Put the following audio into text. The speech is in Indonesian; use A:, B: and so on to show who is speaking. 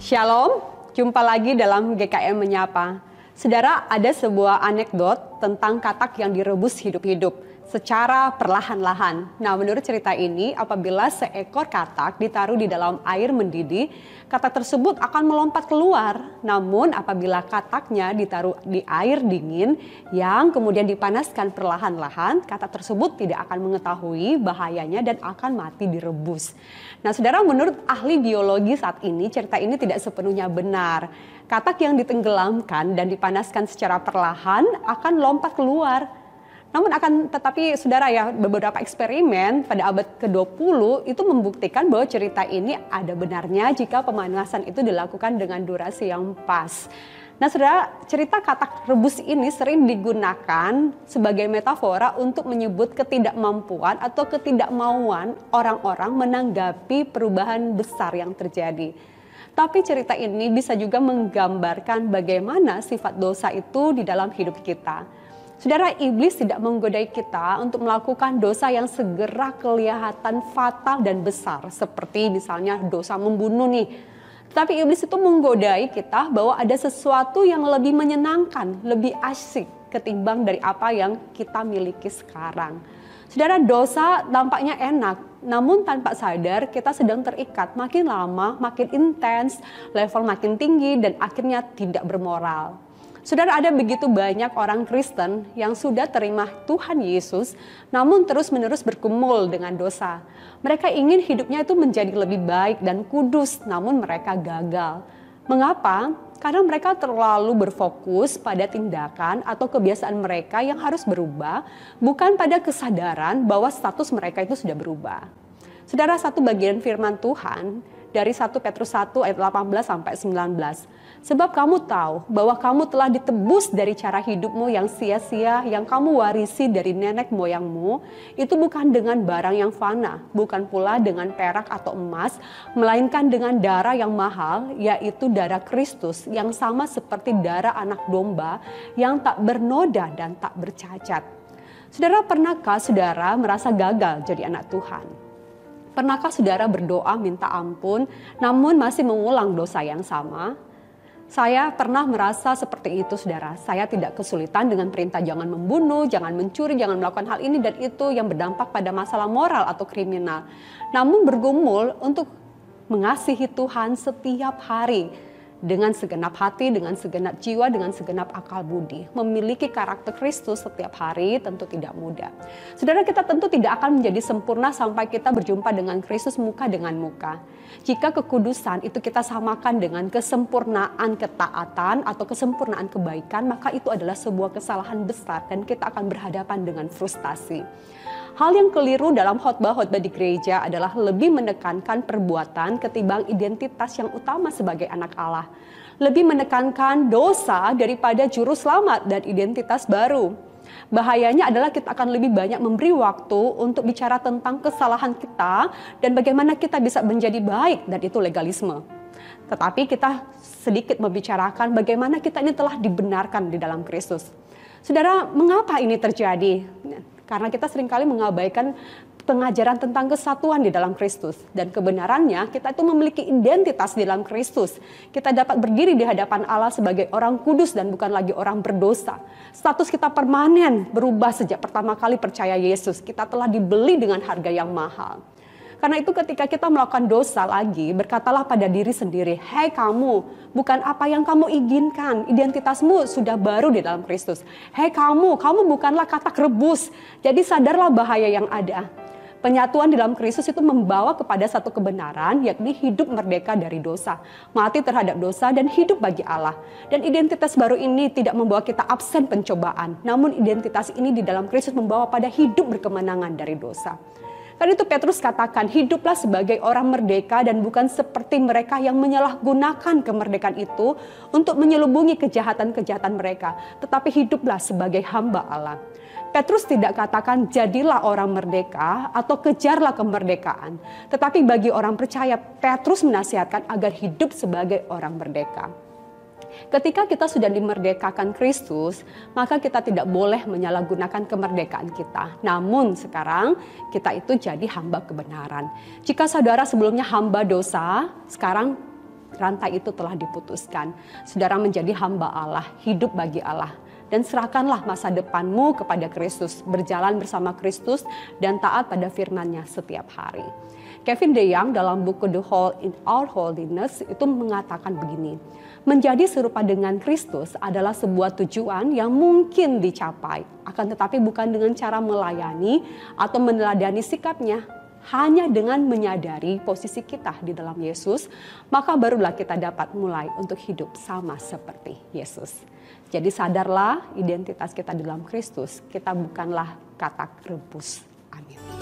A: Shalom, jumpa lagi dalam GKM Menyapa. Saudara, ada sebuah anekdot tentang katak yang direbus hidup-hidup secara perlahan-lahan. Nah, menurut cerita ini, apabila seekor katak ditaruh di dalam air mendidih, katak tersebut akan melompat keluar. Namun, apabila kataknya ditaruh di air dingin yang kemudian dipanaskan perlahan-lahan, katak tersebut tidak akan mengetahui bahayanya dan akan mati direbus. Nah, saudara, menurut ahli biologi saat ini, cerita ini tidak sepenuhnya benar. Katak yang ditenggelamkan dan dipanaskan secara perlahan akan lompat keluar. Tetapi saudara ya, beberapa eksperimen pada abad ke-20 itu membuktikan bahwa cerita ini ada benarnya jika pemanasan itu dilakukan dengan durasi yang pas. Nah saudara, cerita katak rebus ini sering digunakan sebagai metafora untuk menyebut ketidakmampuan atau ketidakmauan orang-orang menanggapi perubahan besar yang terjadi. Tapi cerita ini bisa juga menggambarkan bagaimana sifat dosa itu di dalam hidup kita. Saudara, iblis tidak menggodai kita untuk melakukan dosa yang segera kelihatan fatal dan besar. Seperti misalnya dosa membunuh nih. Tapi iblis itu menggodai kita bahwa ada sesuatu yang lebih menyenangkan, lebih asyik ketimbang dari apa yang kita miliki sekarang. Saudara, dosa tampaknya enak, namun tanpa sadar kita sedang terikat. Makin lama, makin intens, level makin tinggi dan akhirnya tidak bermoral. Saudara, ada begitu banyak orang Kristen yang sudah terima Tuhan Yesus, namun terus-menerus bergumul dengan dosa. Mereka ingin hidupnya itu menjadi lebih baik dan kudus, namun mereka gagal. Mengapa? Karena mereka terlalu berfokus pada tindakan atau kebiasaan mereka yang harus berubah, bukan pada kesadaran bahwa status mereka itu sudah berubah. Saudara, satu bagian firman Tuhan dari 1 Petrus 1 ayat 18 sampai 19. Sebab kamu tahu bahwa kamu telah ditebus dari cara hidupmu yang sia-sia yang kamu warisi dari nenek moyangmu, itu bukan dengan barang yang fana, bukan pula dengan perak atau emas, melainkan dengan darah yang mahal, yaitu darah Kristus yang sama seperti darah anak domba yang tak bernoda dan tak bercacat. Saudara, pernahkah saudara merasa gagal jadi anak Tuhan? Pernahkah saudara berdoa minta ampun namun masih mengulang dosa yang sama? Saya pernah merasa seperti itu saudara. Saya tidak kesulitan dengan perintah jangan membunuh, jangan mencuri, jangan melakukan hal ini dan itu yang berdampak pada masalah moral atau kriminal. Namun bergumul untuk mengasihi Tuhan setiap hari. Dengan segenap hati, dengan segenap jiwa, dengan segenap akal budi. Memiliki karakter Kristus setiap hari tentu tidak mudah. Saudara, kita tentu tidak akan menjadi sempurna sampai kita berjumpa dengan Kristus muka dengan muka. Jika kekudusan itu kita samakan dengan kesempurnaan ketaatan atau kesempurnaan kebaikan, maka itu adalah sebuah kesalahan besar dan kita akan berhadapan dengan frustasi. Hal yang keliru dalam khotbah-khotbah di gereja adalah lebih menekankan perbuatan ketimbang identitas yang utama sebagai anak Allah. Lebih menekankan dosa daripada juru selamat dan identitas baru. Bahayanya adalah kita akan lebih banyak memberi waktu untuk bicara tentang kesalahan kita dan bagaimana kita bisa menjadi baik, dan itu legalisme. Tetapi kita sedikit membicarakan bagaimana kita ini telah dibenarkan di dalam Kristus. Saudara, mengapa ini terjadi? Karena kita seringkali mengabaikan pengajaran tentang kesatuan di dalam Kristus. Dan kebenarannya kita itu memiliki identitas di dalam Kristus. Kita dapat berdiri di hadapan Allah sebagai orang kudus dan bukan lagi orang berdosa. Status kita permanen berubah sejak pertama kali percaya Yesus. Kita telah dibeli dengan harga yang mahal. Karena itu ketika kita melakukan dosa lagi, berkatalah pada diri sendiri, "Hei kamu, bukan apa yang kamu inginkan, identitasmu sudah baru di dalam Kristus. Hei kamu bukanlah katak rebus, jadi sadarlah bahaya yang ada." Penyatuan di dalam Kristus itu membawa kepada satu kebenaran, yakni hidup merdeka dari dosa, mati terhadap dosa dan hidup bagi Allah. Dan identitas baru ini tidak membawa kita absen pencobaan, namun identitas ini di dalam Kristus membawa pada hidup berkemenangan dari dosa. Karena itu Petrus katakan, hiduplah sebagai orang merdeka dan bukan seperti mereka yang menyalahgunakan kemerdekaan itu untuk menyelubungi kejahatan-kejahatan mereka. Tetapi hiduplah sebagai hamba Allah. Petrus tidak katakan jadilah orang merdeka atau kejarlah kemerdekaan. Tetapi bagi orang percaya, Petrus menasihatkan agar hidup sebagai orang merdeka. Ketika kita sudah dimerdekakan Kristus, maka kita tidak boleh menyalahgunakan kemerdekaan kita. Namun sekarang kita itu jadi hamba kebenaran. Jika saudara sebelumnya hamba dosa, sekarang rantai itu telah diputuskan. Saudara menjadi hamba Allah, hidup bagi Allah. Dan serahkanlah masa depanmu kepada Kristus, berjalan bersama Kristus dan taat pada firman-Nya setiap hari. Kevin DeYoung dalam buku The Whole in Our Holiness itu mengatakan begini, menjadi serupa dengan Kristus adalah sebuah tujuan yang mungkin dicapai, akan tetapi bukan dengan cara melayani atau meneladani sikapnya. Hanya dengan menyadari posisi kita di dalam Yesus, maka barulah kita dapat mulai untuk hidup sama seperti Yesus. Jadi sadarlah identitas kita di dalam Kristus, kita bukanlah katak rebus. Amin.